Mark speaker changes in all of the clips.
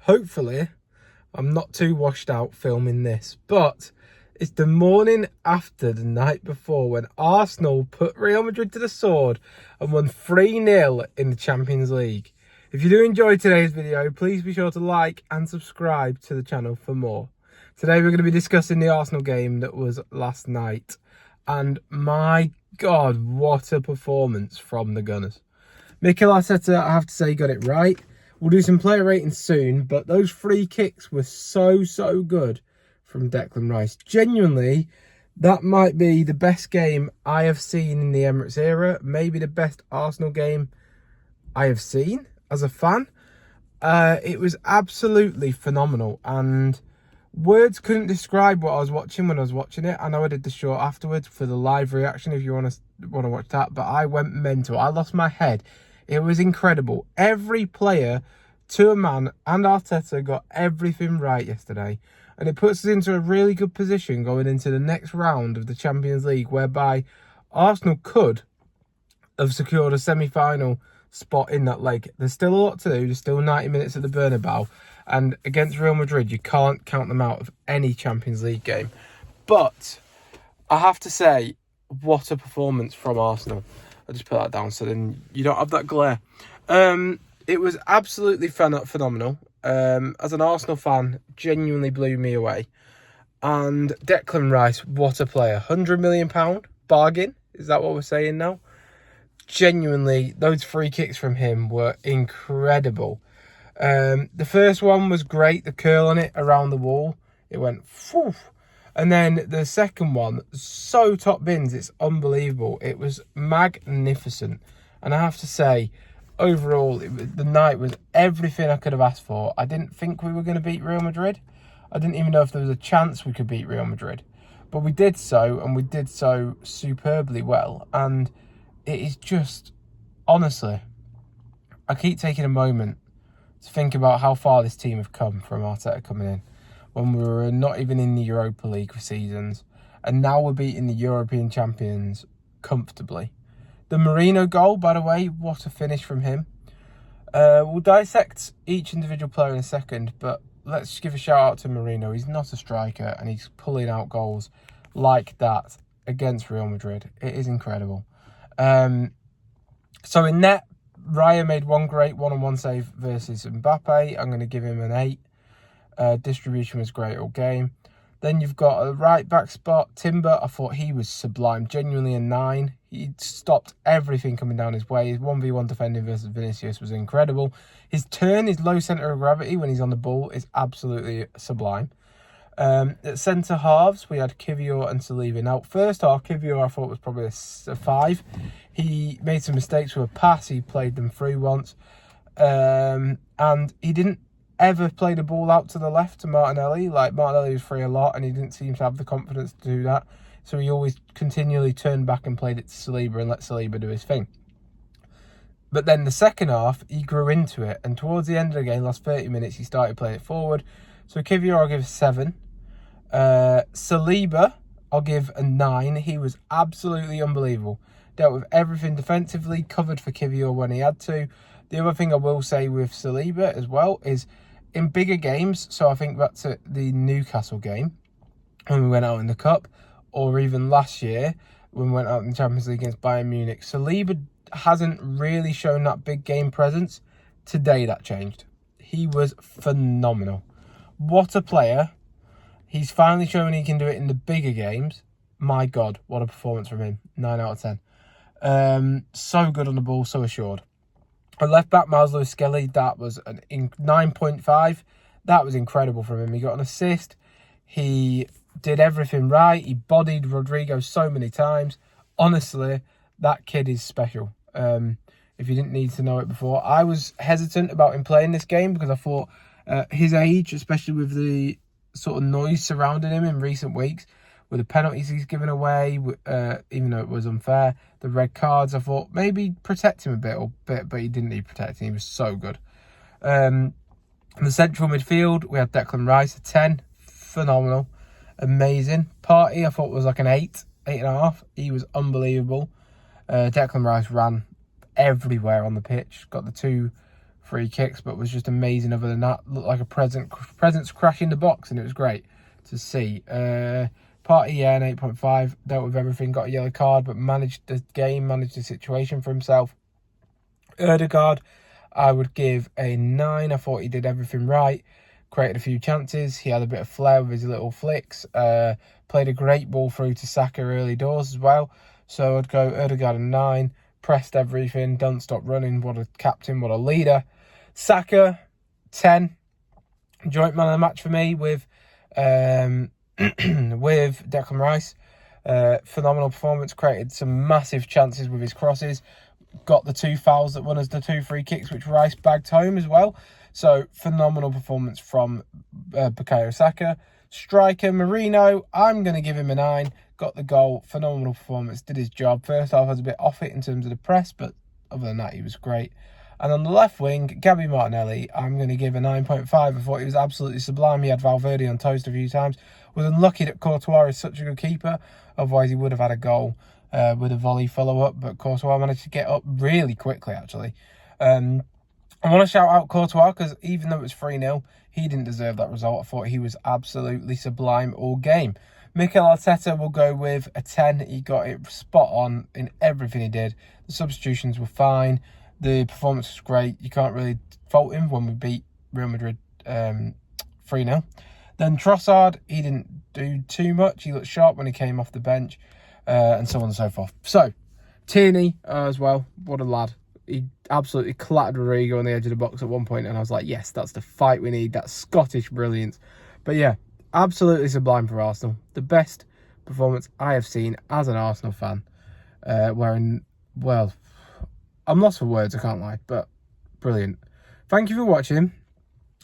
Speaker 1: hopefully I'm not too washed out filming this, but it's the morning after the night before when Arsenal put Real Madrid to the sword and won 3-0 in the Champions League. If you do enjoy today's video, please be sure to like and subscribe to the channel for more. Today we're going to be discussing the Arsenal game that was last night. And my God, what a performance from the Gunners. Mikel Arteta, I have to say, got it right. We'll do some player ratings soon, but those free kicks were so good from Declan Rice. Genuinely, that might be the best game I have seen in the Emirates era. Maybe the best Arsenal game I have seen as a fan. It was absolutely phenomenal, and words couldn't describe what I was watching when I was watching it. I know I did the short afterwards for the live reaction if you want to watch that, but I went mental. I lost my head. It was incredible. Every player, to a man, and Arteta got everything right yesterday. And it puts us into a really good position going into the next round of the Champions League, whereby Arsenal could have secured a semi-final spot in that leg. There's still a lot to do. There's still 90 minutes at the Bernabeu. And against Real Madrid, you can't count them out of any Champions League game. But I have to say, what a performance from Arsenal. I'll just put that down so then you don't have that glare. It was absolutely phenomenal. As an Arsenal fan, genuinely blew me away. And Declan Rice, what a player. £100 million bargain. Is that what we're saying now? Genuinely, those free kicks from him were incredible. The first one was great. The curl on it around the wall. It went phew. And then the second one, so top bins, it's unbelievable. It was magnificent. And I have to say, overall, the night was everything I could have asked for. I didn't think we were going to beat Real Madrid. I didn't even know if there was a chance we could beat Real Madrid. But we did so, and we did so superbly well. And it is just, honestly, I keep taking a moment to think about how far this team have come from Arteta coming in, when we were not even in the Europa League for seasons, and now we're beating the European champions comfortably. The Marino goal, by the way, what a finish from him. We'll dissect each individual player in a second, but let's just give a shout out to Marino. He's not a striker, and he's pulling out goals like that against Real Madrid. It is incredible. So in net, Raya made one great one-on-one save versus Mbappe. I'm going to give him an 8. Distribution was great all game. Then you've got a right back spot. Timber, I thought he was sublime. Genuinely a 9. He stopped everything coming down his way. His 1v1 defending versus Vinicius was incredible. His turn, his low centre of gravity when he's on the ball is absolutely sublime. At centre halves, we had Kivior and Saliba. Now, first half, Kivior I thought was probably a 5. He made some mistakes with a pass. He played them through once. And he didn't ever play the ball out to the left to Martinelli. Like, Martinelli was free a lot, and he didn't seem to have the confidence to do that. So he always continually turned back and played it to Saliba and let Saliba do his thing. But then the second half, he grew into it. And towards the end of the game, last 30 minutes, he started playing it forward. So Kivior, I'll give a 7. Saliba, I'll give a 9. He was absolutely unbelievable. Dealt with everything defensively, covered for Kivior when he had to. The other thing I will say with Saliba as well is in bigger games, so I think back to the Newcastle game when we went out in the Cup, or even last year when we went out in the Champions League against Bayern Munich, Saliba hasn't really shown that big game presence. Today that changed. He was phenomenal. What a player. He's finally shown he can do it in the bigger games. My God, what a performance from him. 9 out of 10. So good on the ball, so assured. On left back, Miles Lewis-Skelly, that was an 9.5. That was incredible from him. He got an assist. He did everything right. He bodied Rodrigo so many times. Honestly, that kid is special. If you didn't need to know it before. I was hesitant about him playing this game because I thought his age, especially with the sort of noise surrounding him in recent weeks, with the penalties he's given away, even though it was unfair, the red cards, I thought maybe protect him a bit, but he didn't need protecting. He was so good. In the central midfield, we had Declan Rice, a 10. Phenomenal. Amazing. Partey, I thought was like an 8, 8.5. He was unbelievable. Declan Rice ran everywhere on the pitch. Got the 2 free kicks, but was just amazing. Other than that, looked like a presence crashing the box, and it was great to see. Party, yeah, an 8.5. Dealt with everything, got a yellow card, but managed the game, managed the situation for himself. Ødegaard, I would give a 9. I thought he did everything right. Created a few chances. He had a bit of flair with his little flicks. Played a great ball through to Saka early doors as well. So I'd go Ødegaard a 9. Pressed everything. Don't stop running. What a captain. What a leader. Saka, 10. Joint man of the match for me with with Declan Rice. Phenomenal performance. Created some massive chances with his crosses. Got the 2 fouls that won us the 2 free kicks, which Rice bagged home as well. So, phenomenal performance from Bukayo Saka. Striker, Marino, I'm going to give him a 9. Got the goal. Phenomenal performance. Did his job. First half, I was a bit off it in terms of the press, but other than that, he was great. And on the left wing, Gabby Martinelli, I'm going to give a 9.5. I thought he was absolutely sublime. He had Valverde on toast a few times. Was unlucky that Courtois is such a good keeper. Otherwise, he would have had a goal with a volley follow-up. But Courtois managed to get up really quickly, actually. I want to shout out Courtois because even though it was 3-0, he didn't deserve that result. I thought he was absolutely sublime all game. Mikel Arteta will go with a 10. He got it spot on in everything he did. The substitutions were fine. The performance was great. You can't really fault him when we beat Real Madrid 3-0. Then Trossard, he didn't do too much. He looked sharp when he came off the bench and so on and so forth. So, Tierney as well. What a lad. He absolutely clattered Rodrigo on the edge of the box at one point, and I was like, yes, that's the fight we need. That's Scottish brilliance. But yeah, absolutely sublime for Arsenal. The best performance I have seen as an Arsenal fan. Well, I'm lost for words, I can't lie, but brilliant. Thank you for watching.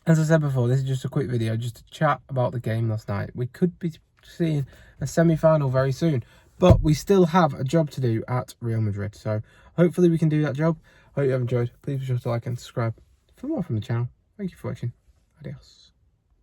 Speaker 1: As I said before, this is just a quick video just to chat about the game last night. We could be seeing a semi-final very soon, but we still have a job to do at Real Madrid. So hopefully we can do that job. Hope you have enjoyed. Please be sure to like and subscribe for more from the channel. Thank you for watching. Adios.